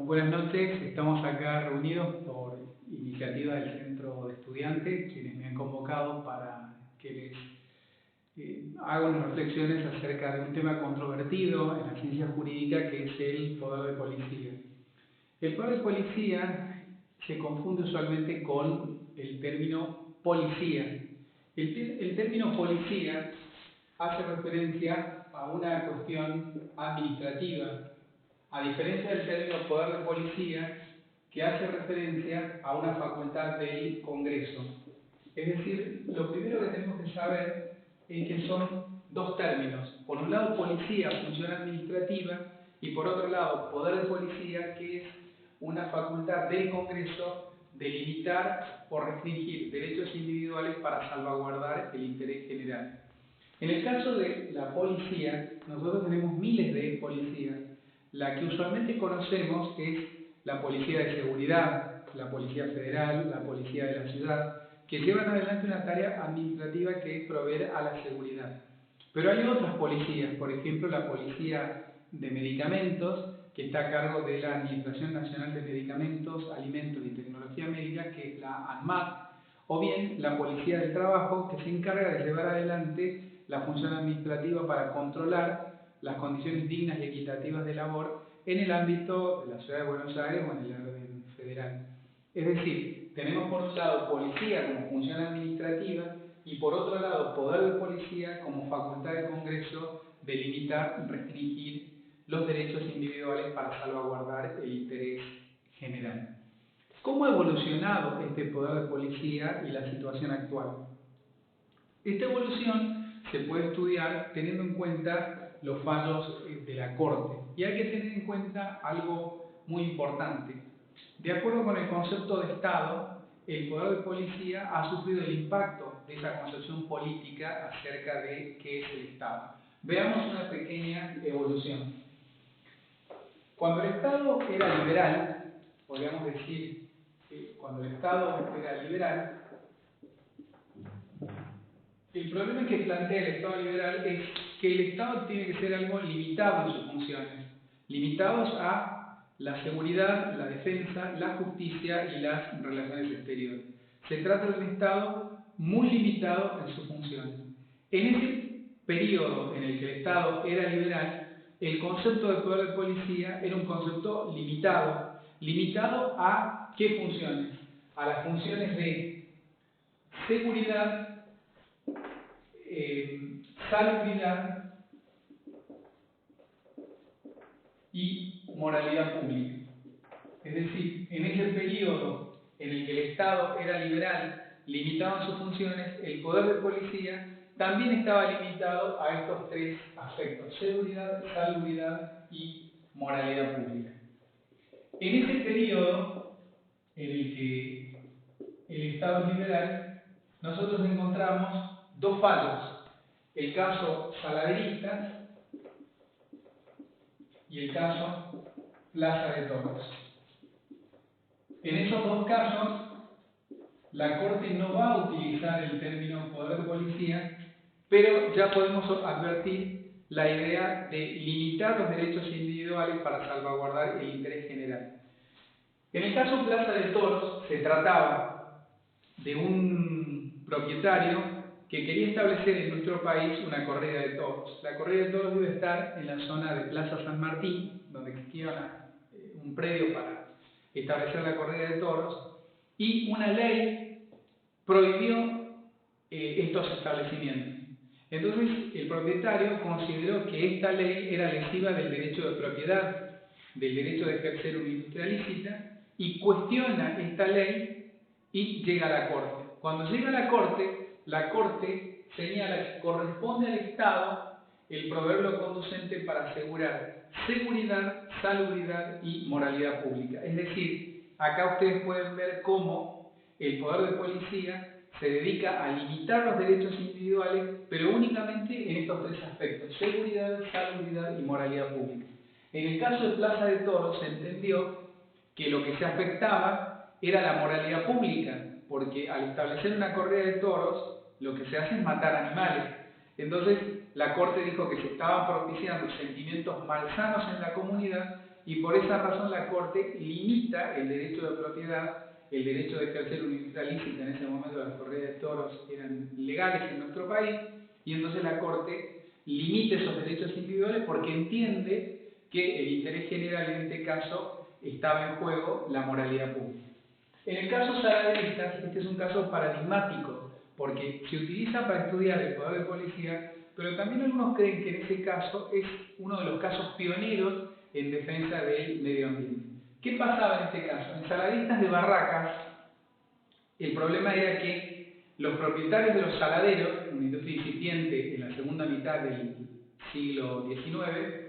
Buenas noches. Estamos acá reunidos por iniciativa del Centro de Estudiantes, quienes me han convocado para que les haga unas reflexiones acerca de un tema controvertido en la ciencia jurídica, que es el poder de policía. El poder de policía se confunde usualmente con el término policía. El término policía hace referencia a una cuestión administrativa, a diferencia del término poder de policía, que hace referencia a una facultad del Congreso. Es decir, lo primero que tenemos que saber es que son dos términos. Por un lado, policía, función administrativa, y por otro lado, poder de policía, que es una facultad del Congreso de limitar o restringir derechos individuales para salvaguardar el interés general. En el caso de la policía, nosotros tenemos miles de policías. La que usualmente conocemos es la policía de seguridad, la policía federal, la policía de la ciudad, que llevan adelante una tarea administrativa que es proveer a la seguridad. Pero hay otras policías, por ejemplo la policía de medicamentos, que está a cargo de la Administración Nacional de Medicamentos, Alimentos y Tecnología Médica, que es la ANMAT, o bien la policía del trabajo, que se encarga de llevar adelante la función administrativa para controlar las condiciones dignas y equitativas de labor en el ámbito de la Ciudad de Buenos Aires o en el orden federal. Es decir, tenemos por un lado policía como función administrativa y por otro lado poder de policía como facultad del Congreso de limitar, restringir los derechos individuales para salvaguardar el interés general. ¿Cómo ha evolucionado este poder de policía y la situación actual? Esta evolución se puede estudiar teniendo en cuenta los fallos de la Corte. Y hay que tener en cuenta algo muy importante. De acuerdo con el concepto de Estado, el poder de policía ha sufrido el impacto de esa concepción política acerca de qué es el Estado. Veamos una pequeña evolución. Cuando el Estado era liberal, podríamos decir que cuando el Estado era liberal, el problema que plantea el Estado liberal es que el Estado tiene que ser algo limitado en sus funciones, limitados a la seguridad, la defensa, la justicia y las relaciones exteriores. Se trata de un Estado muy limitado en sus funciones. En ese periodo en el que el Estado era liberal, el concepto de poder de policía era un concepto limitado. ¿Limitado a qué funciones? A las funciones de seguridad, salubridad y moralidad pública. Es decir, en ese periodo en el que el Estado era liberal, limitado en sus funciones, el poder de policía también estaba limitado a estos tres aspectos: seguridad, salubridad y moralidad pública. En ese periodo en el que el Estado es liberal, nosotros encontramos dos fallos: el caso Salaverista y el caso Plaza de Toros. En esos dos casos, la Corte no va a utilizar el término poder de policía, pero ya podemos advertir la idea de limitar los derechos individuales para salvaguardar el interés general. En el caso Plaza de Toros se trataba de un propietario que quería establecer en nuestro país una corrida de toros. La corrida de toros debe estar en la zona de Plaza San Martín, donde existía un predio para establecer la corrida de toros, y una ley prohibió estos establecimientos. Entonces el propietario consideró que esta ley era lesiva del derecho de propiedad, del derecho de ejercer una industria lícita, y cuestiona esta ley y llega a la Corte. Cuando llega a la Corte señala que corresponde al Estado el proveer lo conducente para asegurar seguridad, salubridad y moralidad pública. Es decir, acá ustedes pueden ver cómo el poder de policía se dedica a limitar los derechos individuales, pero únicamente en estos tres aspectos: seguridad, salubridad y moralidad pública. En el caso de Plaza de Toros se entendió que lo que se afectaba era la moralidad pública, porque al establecer una corrida de toros, lo que se hace es matar animales. Entonces, la Corte dijo que se estaban propiciando sentimientos malsanos en la comunidad y por esa razón la Corte limita el derecho de propiedad, el derecho de ejercer una industria lícita. En ese momento las corridas de toros eran legales en nuestro país, y entonces la Corte limita esos derechos individuales porque entiende que el interés general en este caso estaba en juego la moralidad pública. En el caso Saladeristas, este es un caso paradigmático, porque se utiliza para estudiar el poder de policía, pero también algunos creen que en ese caso es uno de los casos pioneros en defensa del medio ambiente. ¿Qué pasaba en este caso? En Saladeristas de Barracas, el problema era que los propietarios de los saladeros, una industria incipiente en la segunda mitad del siglo XIX,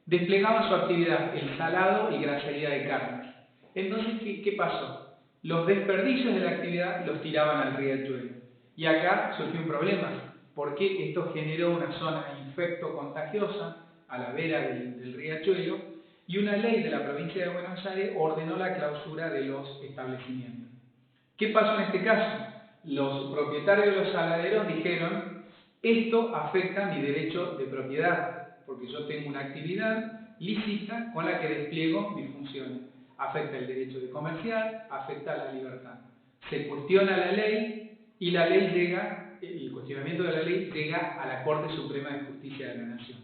desplegaban su actividad, el salado y grasería de carnes. Entonces, ¿qué pasó? Los desperdicios de la actividad los tiraban al riachuelo. Y acá surgió un problema, porque esto generó una zona infecto-contagiosa a la vera del riachuelo, y una ley de la provincia de Buenos Aires ordenó la clausura de los establecimientos. ¿Qué pasó en este caso? Los propietarios de los saladeros dijeron: esto afecta mi derecho de propiedad, porque yo tengo una actividad lícita con la que despliego mis funciones. Afecta el derecho de comerciar, afecta la libertad. Se cuestiona la ley y la ley llega, el cuestionamiento de la ley llega a la Corte Suprema de Justicia de la Nación.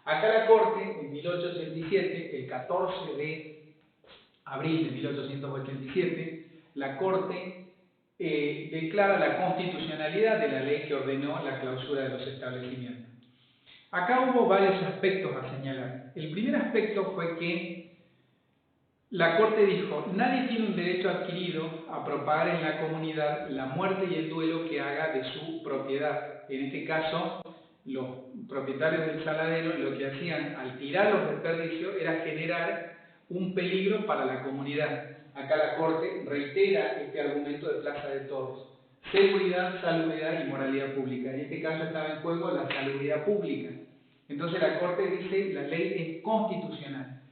Acá la Corte, en 1887, el 14 de abril de 1887, la Corte declara la constitucionalidad de la ley que ordenó la clausura de los establecimientos. Acá hubo varios aspectos a señalar. El primer aspecto fue que la Corte dijo: nadie tiene un derecho adquirido a propagar en la comunidad la muerte y el duelo que haga de su propiedad. En este caso, los propietarios del saladero lo que hacían al tirar los desperdicios era generar un peligro para la comunidad. Acá la Corte reitera este argumento de Plaza de Toros: seguridad, salubridad y moralidad pública. En este caso estaba en juego la salubridad pública. Entonces la Corte dice: la ley es constitucional.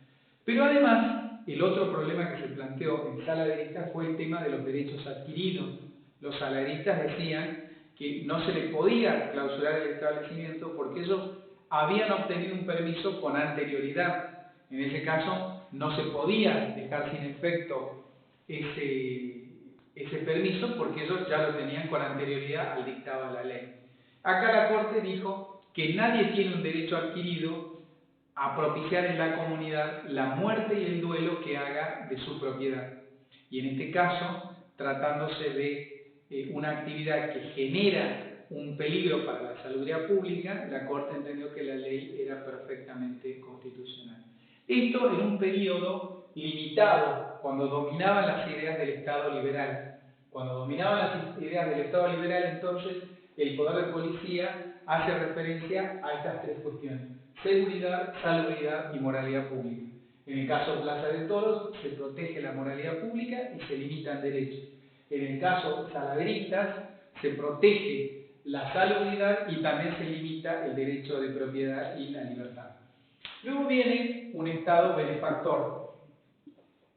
Pero además, el otro problema que se planteó en Saladeristas fue el tema de los derechos adquiridos. Los saladeristas decían que no se les podía clausurar el establecimiento porque ellos habían obtenido un permiso con anterioridad. En ese caso, no se podía dejar sin efecto ese permiso porque ellos ya lo tenían con anterioridad al dictado de la ley. Acá la Corte dijo que nadie tiene un derecho adquirido a propiciar en la comunidad la muerte y el duelo que haga de su propiedad. Y en este caso, tratándose de una actividad que genera un peligro para la salubridad pública, la Corte entendió que la ley era perfectamente constitucional. Esto en un periodo limitado, cuando dominaban las ideas del Estado liberal. Cuando dominaban las ideas del Estado liberal, entonces el poder de policía hace referencia a estas tres cuestiones: seguridad, salubridad y moralidad pública. En el caso Plaza de Toros, se protege la moralidad pública y se limitan derechos. En el caso Saladeristas, se protege la salubridad y también se limita el derecho de propiedad y la libertad. Luego viene un Estado benefactor.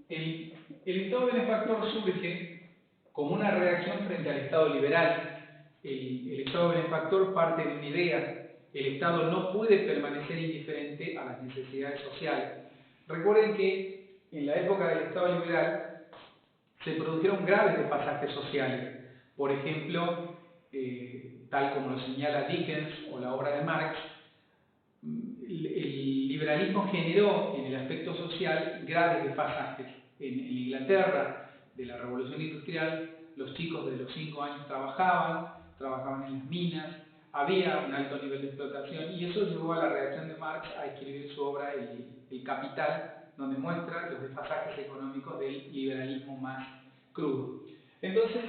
El Estado benefactor surge como una reacción frente al Estado liberal. El Estado benefactor parte de una idea: el Estado no puede permanecer indiferente a las necesidades sociales. Recuerden que en la época del Estado liberal se produjeron graves desfasajes sociales. Por ejemplo, tal como lo señala Dickens o la obra de Marx, el liberalismo generó en el aspecto social graves desfasajes. En Inglaterra, de la Revolución Industrial, los chicos de los 5 años trabajaban en las minas, había un alto nivel de explotación, y eso llevó a la reacción de Marx a escribir su obra El Capital, donde muestra los desfasajes económicos del liberalismo más crudo. Entonces,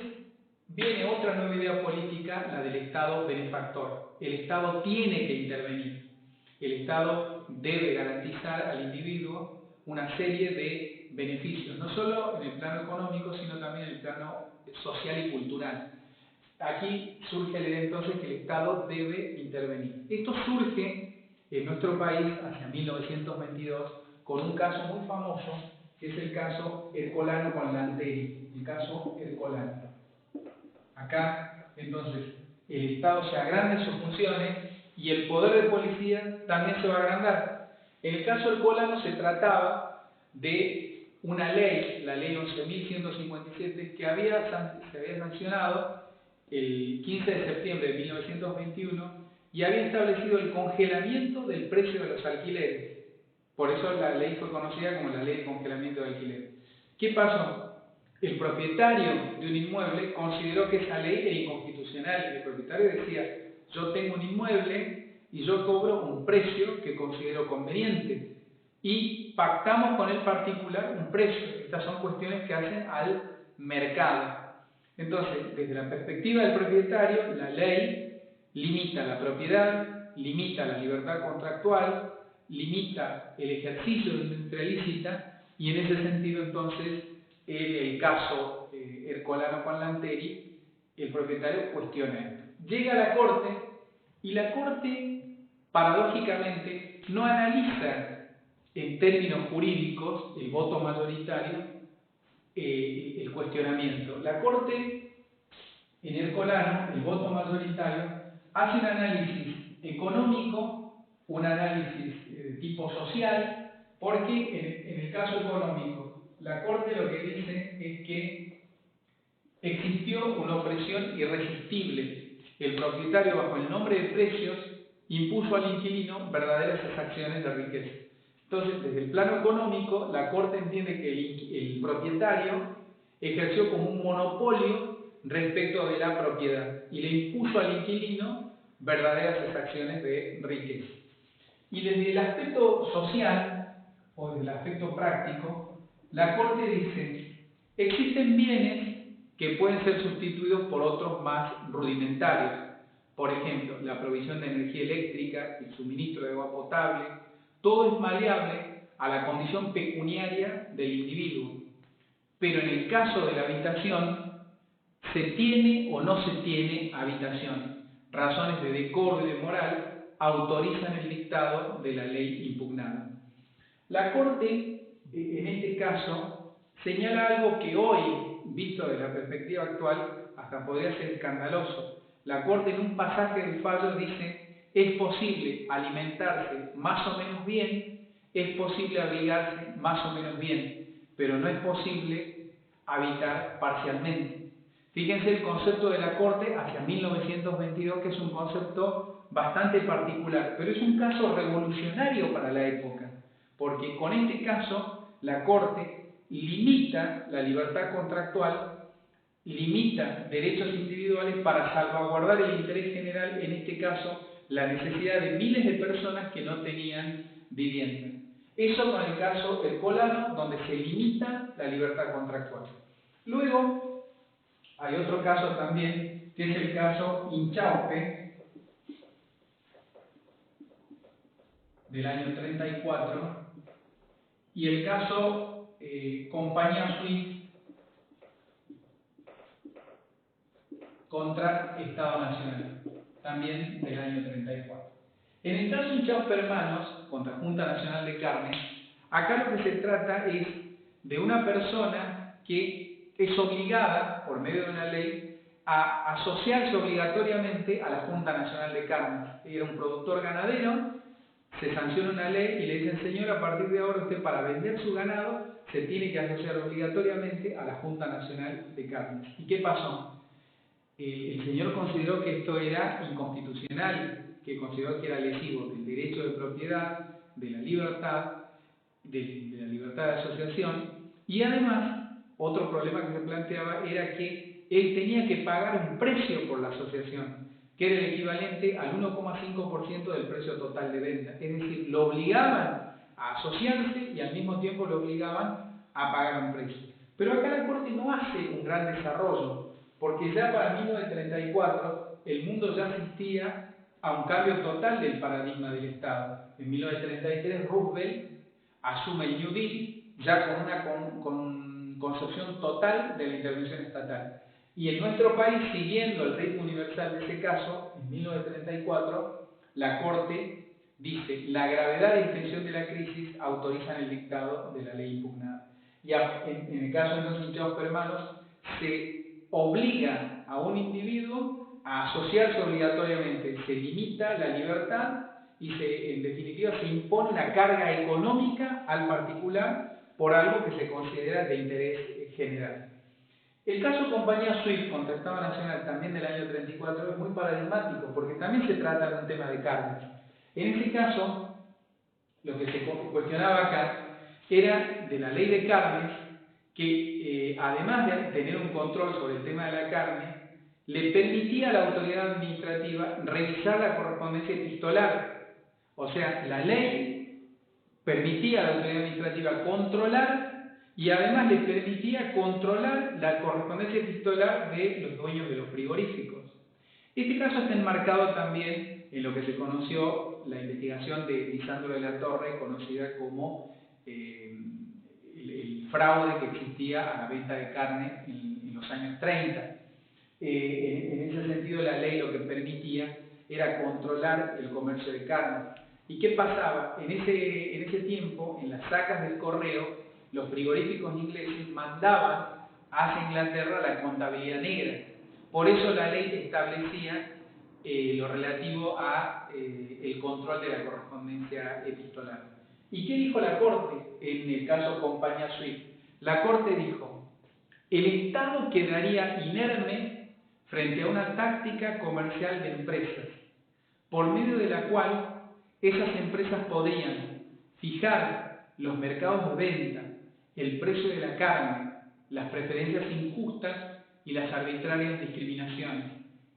viene otra nueva idea política, la del Estado benefactor. El Estado tiene que intervenir. El Estado debe garantizar al individuo una serie de beneficios, no solo en el plano económico, sino también en el plano social y cultural. Aquí surge la idea entonces que el Estado debe intervenir. Esto surge en nuestro país hacia 1922 con un caso muy famoso, que es el caso Ercolano con Lanteri, el caso Ercolano. Acá, entonces, el Estado se agranda en sus funciones y el poder de policía también se va a agrandar. En el caso Ercolano se trataba de una ley, la ley 11.157, que se había sancionado el 15 de septiembre de 1921 y había establecido el congelamiento del precio de los alquileres. Por eso la ley fue conocida como la ley de congelamiento de alquileres. ¿Qué pasó? El propietario de un inmueble consideró que esa ley era inconstitucional. El propietario decía: yo tengo un inmueble y yo cobro un precio que considero conveniente y pactamos con el particular un precio. Estas son cuestiones que hacen al mercado. Entonces, desde la perspectiva del propietario, la ley limita la propiedad, limita la libertad contractual, limita el ejercicio de una industria lícita, y en ese sentido, entonces, en el caso Ercolano con Lanteri, el propietario cuestiona esto. Llega a la Corte y la Corte, paradójicamente, no analiza en términos jurídicos el voto mayoritario, el cuestionamiento. La Corte, en Ercolano, el voto mayoritario, hace un análisis económico, un análisis de tipo social, porque en el caso económico, la Corte lo que dice es que existió una opresión irresistible. El propietario, bajo el nombre de precios, impuso al inquilino verdaderas exacciones de riqueza. Entonces, desde el plano económico, la Corte entiende que el propietario ejerció como un monopolio respecto de la propiedad y le impuso al inquilino verdaderas exacciones de riqueza. Y desde el aspecto social, o desde el aspecto práctico, la Corte dice: existen bienes que pueden ser sustituidos por otros más rudimentarios. Por ejemplo, la provisión de energía eléctrica, el suministro de agua potable, todo es maleable a la condición pecuniaria del individuo. Pero en el caso de la habitación, se tiene o no se tiene habitación. Razones de decoro y de moral autorizan el dictado de la ley impugnada. La Corte, en este caso, señala algo que hoy, visto desde la perspectiva actual, hasta podría ser escandaloso. La Corte, en un pasaje del fallo, dice: es posible alimentarse más o menos bien, es posible abrigarse más o menos bien, pero no es posible habitar parcialmente. Fíjense el concepto de la Corte hacia 1922, que es un concepto bastante particular, pero es un caso revolucionario para la época, porque con este caso la Corte limita la libertad contractual, limita derechos individuales para salvaguardar el interés general, en este caso la necesidad de miles de personas que no tenían vivienda. Eso con el caso Ercolano, donde se limita la libertad contractual. Luego hay otro caso también, que es el caso Inchaupe, del año 34, y el caso Compañía Suiza contra Estado Nacional, también del año 34. En el caso Inchaupe Hermanos contra Junta Nacional de Carnes, acá lo que se trata es de una persona que es obligada, por medio de una ley, a asociarse obligatoriamente a la Junta Nacional de Carnes. Era un productor ganadero, se sanciona una ley y le dicen: señor, a partir de ahora usted, para vender su ganado, se tiene que asociar obligatoriamente a la Junta Nacional de Carnes. ¿Y qué pasó? El señor consideró que esto era inconstitucional, que consideró que era lesivo del derecho de propiedad, de la libertad, de la libertad de asociación, y además, otro problema que se planteaba era que él tenía que pagar un precio por la asociación, que era el equivalente al 1,5% del precio total de venta. Es decir, lo obligaban a asociarse y al mismo tiempo lo obligaban a pagar un precio. Pero acá la Corte no hace un gran desarrollo, porque ya para 1934 el mundo ya asistía a un cambio total del paradigma del Estado. En 1933 Roosevelt asume el New Deal ya con una concepción total de la intervención estatal. Y en nuestro país, siguiendo el ritmo universal de ese caso, en 1934, la Corte dice: la gravedad y extensión de la crisis autorizan el dictado de la ley impugnada. Y en el caso de los Inchaupe Hermanos, se obliga a un individuo a asociarse obligatoriamente, se limita la libertad y en definitiva se impone una carga económica al particular por algo que se considera de interés general. El caso Compañía Swift contra Estado Nacional, también del año 34, es muy paradigmático, porque también se trata de un tema de carnes. En ese caso, lo que se cuestionaba acá era de la ley de carnes, que además de tener un control sobre el tema de la carne, le permitía a la autoridad administrativa revisar la correspondencia epistolar. O sea, la ley permitía a la autoridad administrativa controlar y además le permitía controlar la correspondencia epistolar de los dueños de los frigoríficos. Este caso está enmarcado también en lo que se conoció la investigación de Lisandro de la Torre, conocida como el fraude que existía a la venta de carne en los años 30. En ese sentido, la ley lo que permitía era controlar el comercio de carne. ¿Y qué pasaba? En ese tiempo, en las sacas del correo, los frigoríficos ingleses mandaban hacia Inglaterra la contabilidad negra. Por eso la ley establecía lo relativo a el control de la correspondencia epistolar. ¿Y qué dijo la Corte en el caso Compañía Swift? La Corte dijo: el Estado quedaría inerme frente a una táctica comercial de empresas, por medio de la cual esas empresas podrían fijar los mercados de venta, el precio de la carne, las preferencias injustas y las arbitrarias discriminaciones.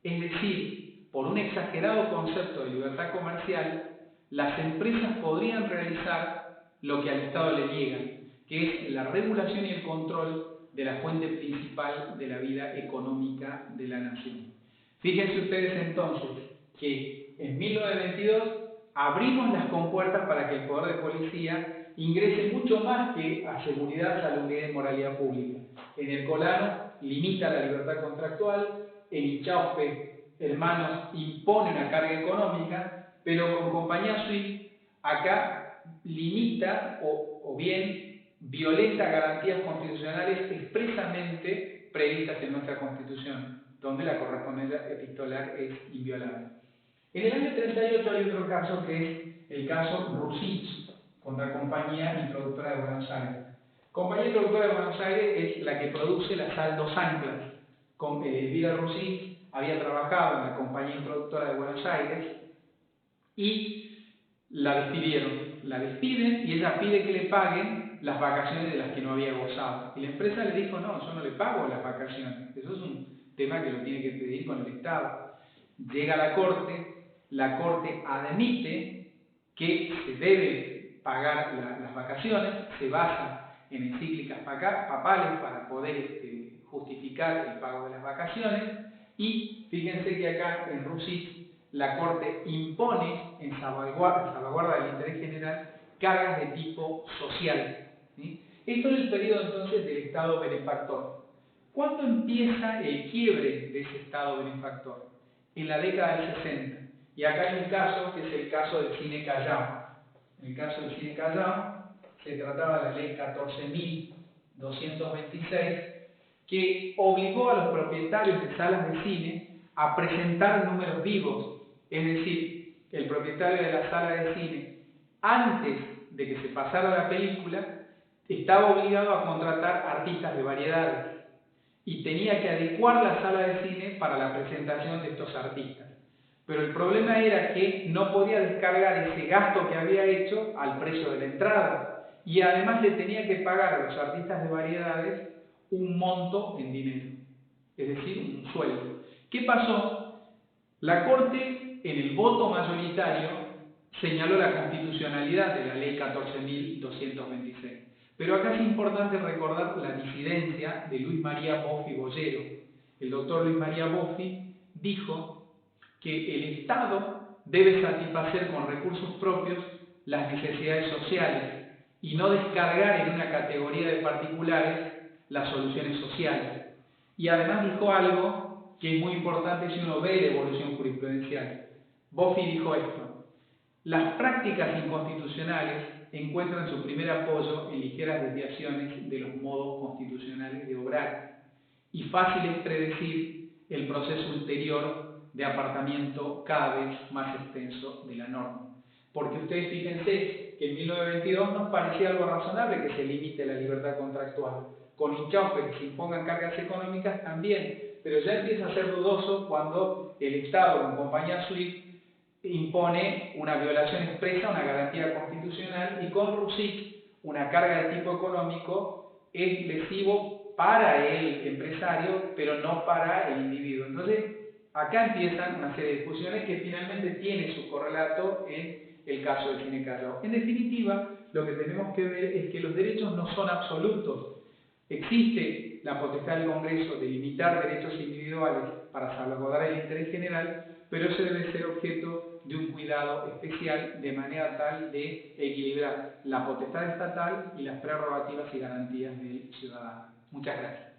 Es decir, por un exagerado concepto de libertad comercial, las empresas podrían realizar lo que al Estado le niega, que es la regulación y el control de la fuente principal de la vida económica de la nación. Fíjense ustedes entonces que en 1922 abrimos las compuertas para que el poder de policía ingrese mucho más que a seguridad, salubridad y moralidad pública. En el Colano limita la libertad contractual, en Ichauspe, Hermanos, impone una carga económica, pero con Compañía Swift acá limita o bien violenta garantías constitucionales expresamente previstas en nuestra Constitución, donde la correspondencia epistolar es inviolable. En el año 38 hay otro caso que es el caso Rusich contra Compañía Introductora de Buenos Aires. Compañía Introductora de Buenos Aires es la que produce la sal Dos Anclas. Elvira Rusich había trabajado en la Compañía Introductora de Buenos Aires y la despidieron. La despiden y ella pide que le paguen las vacaciones de las que no había gozado. Y la empresa le dijo: no, yo no le pago las vacaciones. Eso es un tema que lo tiene que pedir con el Estado. Llega a la Corte admite que se debe pagar las vacaciones, se basa en encíclicas papales para poder justificar el pago de las vacaciones, y fíjense que acá en Rusich la Corte impone en salvaguarda del interés general cargas de tipo social, ¿sí? Esto es el periodo entonces del Estado benefactor. ¿Cuándo empieza el quiebre de ese Estado benefactor? En la década del 60. Y acá hay un caso que es el caso del Cine Callao. En el caso del Cine Callao se trataba de la ley 14.226, que obligó a los propietarios de salas de cine a presentar números vivos. Es decir, el propietario de la sala de cine, antes de que se pasara la película, estaba obligado a contratar artistas de variedades y tenía que adecuar la sala de cine para la presentación de estos artistas. Pero el problema era que no podía descargar ese gasto que había hecho al precio de la entrada, y además le tenía que pagar a los artistas de variedades un monto en dinero, es decir, un sueldo. ¿Qué pasó? La Corte, en el voto mayoritario, señaló la constitucionalidad de la ley 14.226. Pero acá es importante recordar la disidencia de Luis María Boffi Bollero. El doctor Luis María Boffi dijo que el Estado debe satisfacer con recursos propios las necesidades sociales y no descargar en una categoría de particulares las soluciones sociales. Y además dijo algo que es muy importante si uno ve la evolución jurisprudencial. Boffi dijo esto: las prácticas inconstitucionales encuentran su primer apoyo en ligeras desviaciones de los modos constitucionales de obrar, y fácil es predecir el proceso ulterior de apartamiento cada vez más extenso de la norma. Porque ustedes fíjense que en 1922 nos parecía algo razonable que se limite la libertad contractual. Con hinchaufe que se impongan cargas económicas también, pero ya empieza a ser dudoso cuando el Estado, con compañía SWIFT, impone una violación expresa, una garantía constitucional, y con RUSIC una carga de tipo económico es lesivo para el empresario, pero no para el individuo. Entonces, acá empiezan una serie de discusiones que finalmente tiene su correlato en el caso del cine Callao. En definitiva, lo que tenemos que ver es que los derechos no son absolutos. Existe la potestad del Congreso de limitar derechos individuales para salvaguardar el interés general, pero eso debe ser objeto de un cuidado especial de manera tal de equilibrar la potestad estatal y las prerrogativas y garantías del ciudadano. Muchas gracias.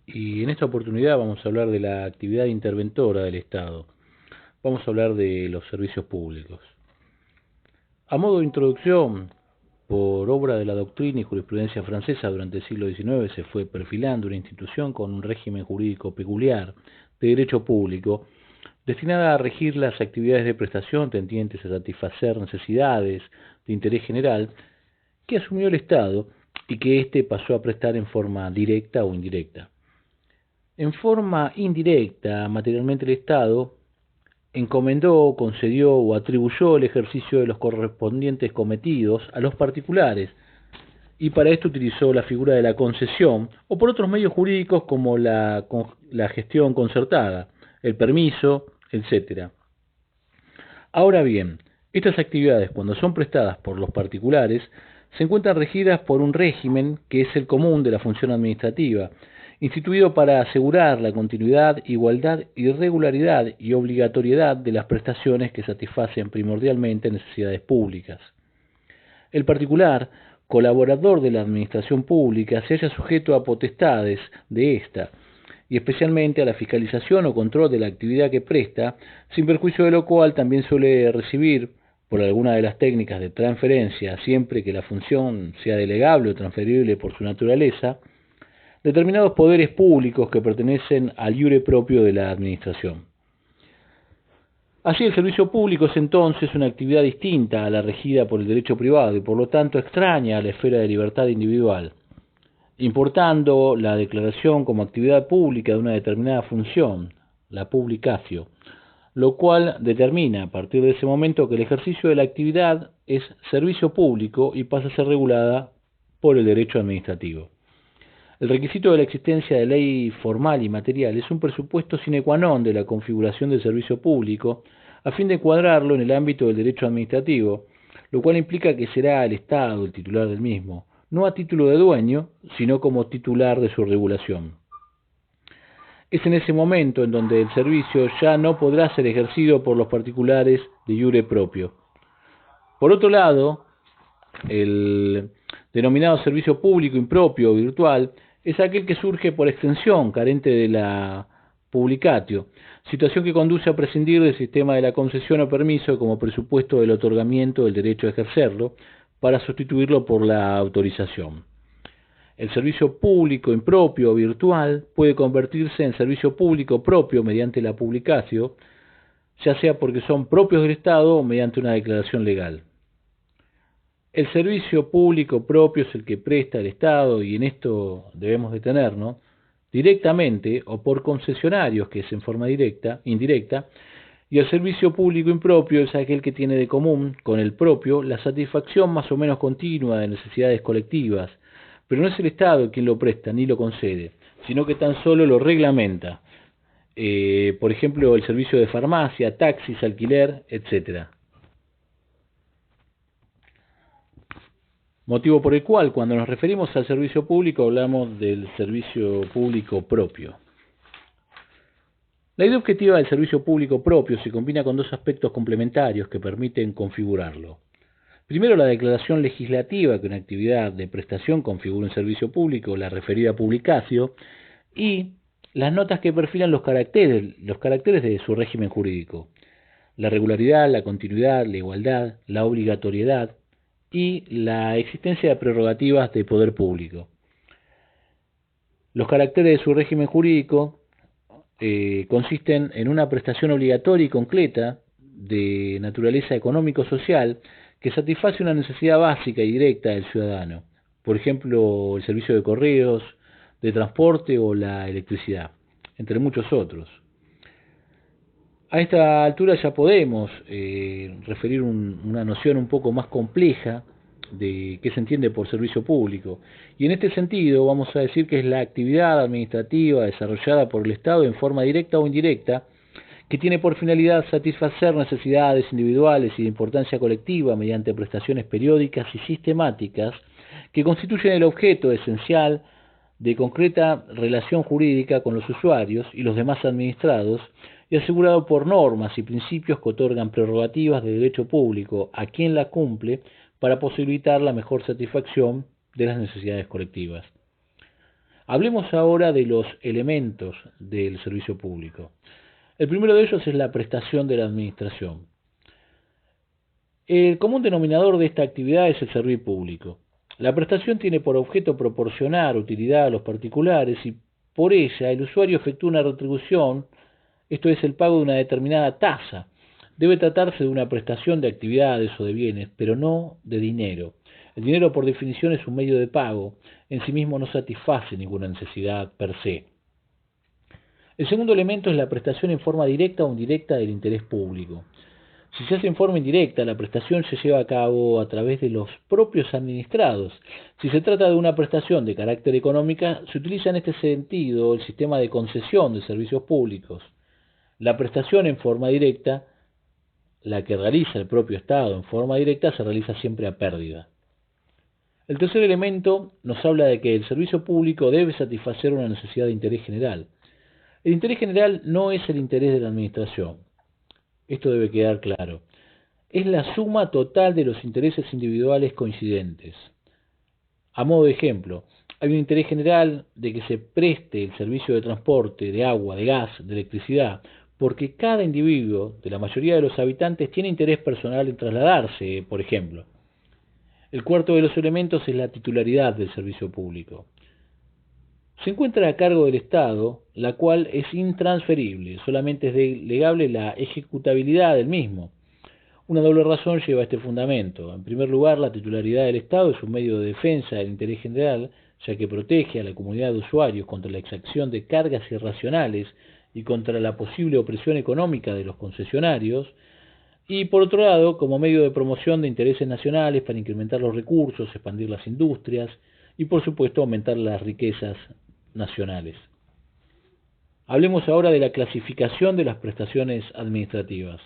Y en esta oportunidad vamos a hablar de la actividad interventora del Estado. Vamos a hablar de los servicios públicos. A modo de introducción, por obra de la doctrina y jurisprudencia francesa durante el siglo XIX se fue perfilando una institución con un régimen jurídico peculiar de derecho público, destinada a regir las actividades de prestación tendientes a satisfacer necesidades de interés general que asumió el Estado y que éste pasó a prestar en forma directa o indirecta. En forma indirecta, materialmente el Estado encomendó, concedió o atribuyó el ejercicio de los correspondientes cometidos a los particulares, y para esto utilizó la figura de la concesión o por otros medios jurídicos como la gestión concertada, el permiso, etc. Ahora bien, estas actividades, cuando son prestadas por los particulares, se encuentran regidas por un régimen que es el común de la función administrativa, instituido para asegurar la continuidad, igualdad y regularidad y obligatoriedad de las prestaciones que satisfacen primordialmente necesidades públicas. El particular, colaborador de la administración pública, se halla sujeto a potestades de ésta, y especialmente a la fiscalización o control de la actividad que presta, sin perjuicio de lo cual también suele recibir, por alguna de las técnicas de transferencia, siempre que la función sea delegable o transferible por su naturaleza, determinados poderes públicos que pertenecen al iure propio de la administración. Así, el servicio público es entonces una actividad distinta a la regida por el derecho privado y por lo tanto extraña a la esfera de libertad individual, importando la declaración como actividad pública de una determinada función, la publicatio, lo cual determina a partir de ese momento que el ejercicio de la actividad es servicio público y pasa a ser regulada por el derecho administrativo. El requisito de la existencia de ley formal y material es un presupuesto sine qua non de la configuración del servicio público a fin de cuadrarlo en el ámbito del derecho administrativo, lo cual implica que será el Estado el titular del mismo, no a título de dueño, sino como titular de su regulación. Es en ese momento en donde el servicio ya no podrá ser ejercido por los particulares de iure propio. Por otro lado, el denominado servicio público impropio o virtual es aquel que surge por extensión, carente de la publicatio, situación que conduce a prescindir del sistema de la concesión o permiso como presupuesto del otorgamiento del derecho a ejercerlo, para sustituirlo por la autorización. El servicio público impropio o virtual puede convertirse en servicio público propio mediante la publicatio, ya sea porque son propios del Estado o mediante una declaración legal. El servicio público propio es el que presta el Estado, y en esto debemos detenernos, directamente o por concesionarios, que es en forma indirecta, y el servicio público impropio es aquel que tiene de común con el propio la satisfacción más o menos continua de necesidades colectivas, pero no es el Estado quien lo presta ni lo concede, sino que tan solo lo reglamenta. Por ejemplo, el servicio de farmacia, taxis, alquiler, etc. Motivo por el cual, cuando nos referimos al servicio público, hablamos del servicio público propio. La idea objetiva del servicio público propio se combina con dos aspectos complementarios que permiten configurarlo. Primero, la declaración legislativa que una actividad de prestación configura un servicio público, la referida publicatio, y las notas que perfilan los caracteres de su régimen jurídico: la regularidad, la continuidad, la igualdad, la obligatoriedad y la existencia de prerrogativas de poder público. Los caracteres de su régimen jurídico consisten en una prestación obligatoria y concreta de naturaleza económico-social que satisface una necesidad básica y directa del ciudadano, por ejemplo, el servicio de correos, de transporte o la electricidad, entre muchos otros. A esta altura ya podemos referir una noción un poco más compleja de qué se entiende por servicio público. Y en este sentido vamos a decir que es la actividad administrativa desarrollada por el Estado en forma directa o indirecta que tiene por finalidad satisfacer necesidades individuales y de importancia colectiva mediante prestaciones periódicas y sistemáticas que constituyen el objeto esencial de concreta relación jurídica con los usuarios y los demás administrados y asegurado por normas y principios que otorgan prerrogativas de derecho público a quien la cumple para posibilitar la mejor satisfacción de las necesidades colectivas. Hablemos ahora de los elementos del servicio público. El primero de ellos es la prestación de la administración. El común denominador de esta actividad es el servir público. La prestación tiene por objeto proporcionar utilidad a los particulares y por ella el usuario efectúa una retribución, esto es el pago de una determinada tasa. Debe tratarse de una prestación de actividades o de bienes, pero no de dinero. El dinero por definición es un medio de pago, en sí mismo no satisface ninguna necesidad per se. El segundo elemento es la prestación en forma directa o indirecta del interés público. Si se hace en forma indirecta, la prestación se lleva a cabo a través de los propios administrados. Si se trata de una prestación de carácter económica, se utiliza en este sentido el sistema de concesión de servicios públicos. La prestación en forma directa, la que realiza el propio Estado en forma directa, se realiza siempre a pérdida. El tercer elemento nos habla de que el servicio público debe satisfacer una necesidad de interés general. El interés general no es el interés de la administración. Esto debe quedar claro. Es la suma total de los intereses individuales coincidentes. A modo de ejemplo, hay un interés general de que se preste el servicio de transporte, de agua, de gas, de electricidad, porque cada individuo, de la mayoría de los habitantes, tiene interés personal en trasladarse, por ejemplo. El cuarto de los elementos es la titularidad del servicio público. Se encuentra a cargo del Estado, la cual es intransferible, solamente es delegable la ejecutabilidad del mismo. Una doble razón lleva a este fundamento. En primer lugar, la titularidad del Estado es un medio de defensa del interés general, ya que protege a la comunidad de usuarios contra la exacción de cargas irracionales y contra la posible opresión económica de los concesionarios, y por otro lado, como medio de promoción de intereses nacionales para incrementar los recursos, expandir las industrias y por supuesto aumentar las riquezas nacionales. Hablemos ahora de la clasificación de las prestaciones administrativas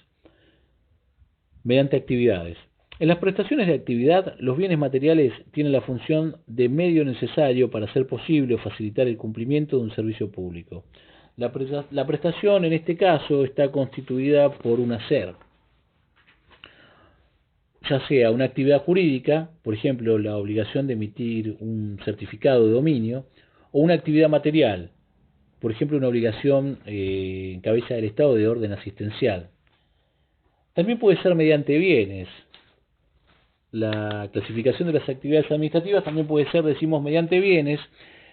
mediante actividades. En las prestaciones de actividad, los bienes materiales tienen la función de medio necesario para hacer posible o facilitar el cumplimiento de un servicio público. La prestación en este caso está constituida por un hacer, ya sea una actividad jurídica, por ejemplo la obligación de emitir un certificado de dominio, o una actividad material, por ejemplo una obligación en cabeza del Estado de orden asistencial. También puede ser mediante bienes. La clasificación de las actividades administrativas también puede ser, decimos, mediante bienes,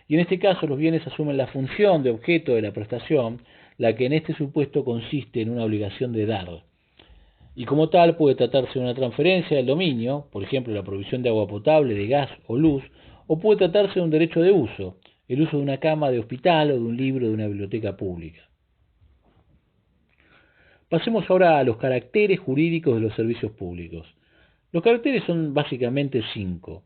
y en este caso los bienes asumen la función de objeto de la prestación, la que en este supuesto consiste en una obligación de dar. Y como tal puede tratarse de una transferencia del dominio, por ejemplo la provisión de agua potable, de gas o luz, o puede tratarse de un derecho de uso, el uso de una cama de hospital o de un libro de una biblioteca pública. Pasemos ahora a los caracteres jurídicos de los servicios públicos. Los caracteres son básicamente 5: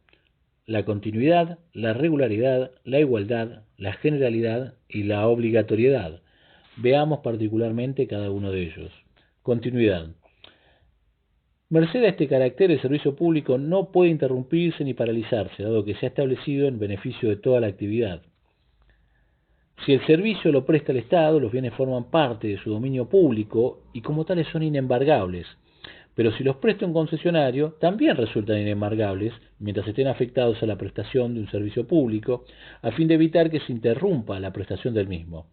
la continuidad, la regularidad, la igualdad, la generalidad y la obligatoriedad. Veamos particularmente cada uno de ellos. Continuidad. Merced a este carácter, el servicio público no puede interrumpirse ni paralizarse, dado que se ha establecido en beneficio de toda la actividad. Si el servicio lo presta el Estado, los bienes forman parte de su dominio público y como tales son inembargables. Pero si los presta un concesionario, también resultan inembargables mientras estén afectados a la prestación de un servicio público, a fin de evitar que se interrumpa la prestación del mismo.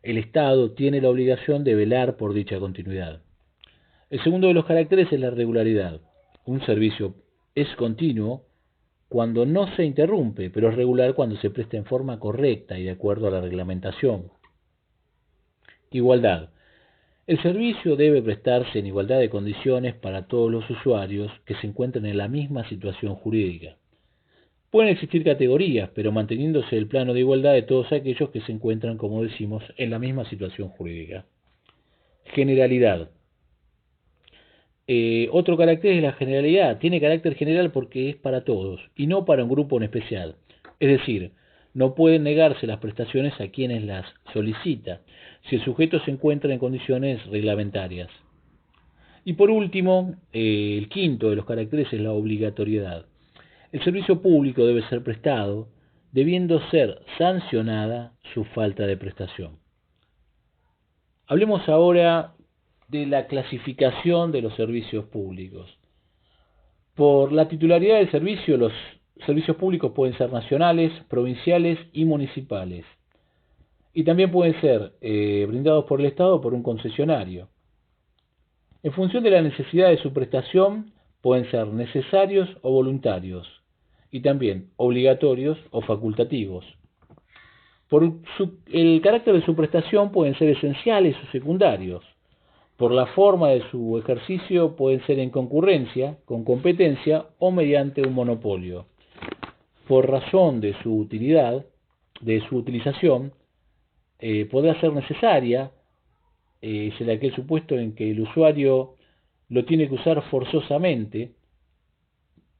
El Estado tiene la obligación de velar por dicha continuidad. El segundo de los caracteres es la regularidad. Un servicio es continuo cuando no se interrumpe, pero es regular cuando se presta en forma correcta y de acuerdo a la reglamentación. Igualdad. El servicio debe prestarse en igualdad de condiciones para todos los usuarios que se encuentren en la misma situación jurídica. Pueden existir categorías, pero manteniéndose el plano de igualdad de todos aquellos que se encuentran, como decimos, en la misma situación jurídica. Generalidad. Otro carácter es la generalidad. Tiene carácter general porque es para todos y no para un grupo en especial. Es decir, no pueden negarse las prestaciones a quienes las solicita, si el sujeto se encuentra en condiciones reglamentarias. Y por último, el quinto de los caracteres es la obligatoriedad. El servicio público debe ser prestado, debiendo ser sancionada su falta de prestación. Hablemos ahora de la clasificación de los servicios públicos. Por la titularidad del servicio, los servicios públicos pueden ser nacionales, provinciales y municipales. Y también pueden ser brindados por el Estado o por un concesionario. En función de la necesidad de su prestación, pueden ser necesarios o voluntarios, y también obligatorios o facultativos. Por el carácter de su prestación pueden ser esenciales o secundarios. Por la forma de su ejercicio pueden ser en concurrencia, con competencia o mediante un monopolio. Por razón de su utilidad, de su utilización, podrá ser necesaria, es en aquel supuesto en que el usuario lo tiene que usar forzosamente,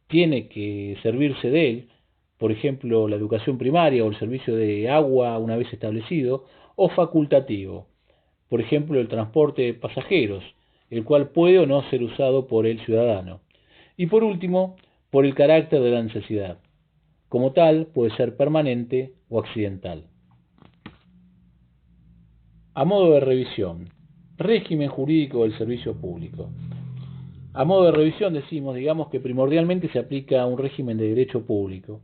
tiene que servirse de él, por ejemplo, la educación primaria o el servicio de agua una vez establecido, o facultativo, por ejemplo, el transporte de pasajeros, el cual puede o no ser usado por el ciudadano. Y por último, por el carácter de la necesidad. Como tal, puede ser permanente o accidental. A modo de revisión, régimen jurídico del servicio público. A modo de revisión digamos que primordialmente se aplica un régimen de derecho público.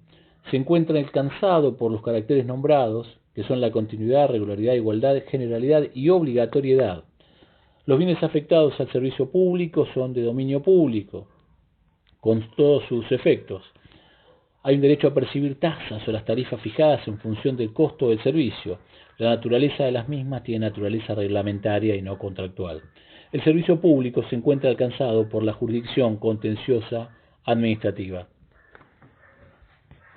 Se encuentra alcanzado por los caracteres nombrados, que son la continuidad, regularidad, igualdad, generalidad y obligatoriedad. Los bienes afectados al servicio público son de dominio público, con todos sus efectos. Hay un derecho a percibir tasas o las tarifas fijadas en función del costo del servicio. La naturaleza de las mismas tiene naturaleza reglamentaria y no contractual. El servicio público se encuentra alcanzado por la jurisdicción contenciosa administrativa.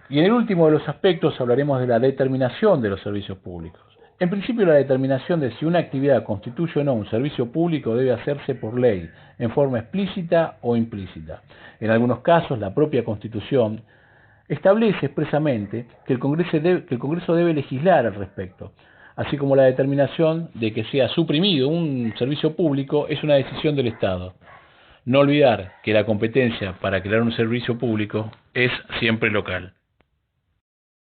Y en el último de los aspectos hablaremos de la determinación de los servicios públicos. En principio, la determinación de si una actividad constituye o no un servicio público debe hacerse por ley, en forma explícita o implícita. En algunos casos, la propia Constitución establece expresamente que el Congreso debe legislar al respecto, así como la determinación de que sea suprimido un servicio público es una decisión del Estado. No olvidar que la competencia para crear un servicio público es siempre local.